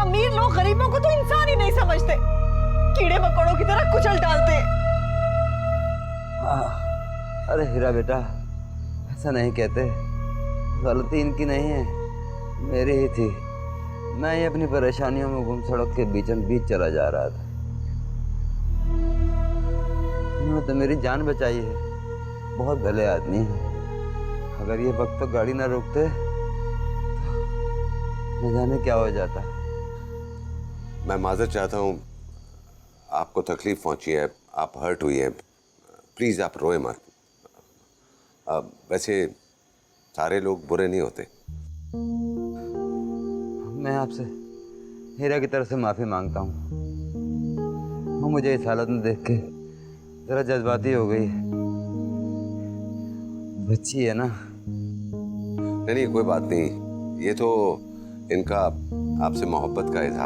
अमीर लोग गरीबों को तो इंसान ही नहीं समझते, कीड़े मकोड़ों की तरह कुचल डालते। अरे हीरा बेटा, ऐसा नहीं कहते, गलती इनकी नहीं है, मेरी ही थी। मैं ही अपनी परेशानियों में गुम सड़क के बीचों बीच चला जा रहा था। उन्होंने तो मेरी जान बचाई है, बहुत भले आदमी है। अगर ये वक्त तो गाड़ी ना रोकते तो न जाने क्या हो जाता। मैं माजरत चाहता हूँ, आपको तकलीफ पहुंची है, आप हर्ट हुई है, प्लीज आप रोए मत। वैसे सारे लोग बुरे नहीं होते। मैं आपसे हीरा की तरफ से माफी मांगता हूँ। वो मुझे इस हालत में देख के जरा जज्बाती हो गई। बच्ची है ना। नहीं कोई बात नहीं, ये तो इनका आपसे मोहब्बत का इजहार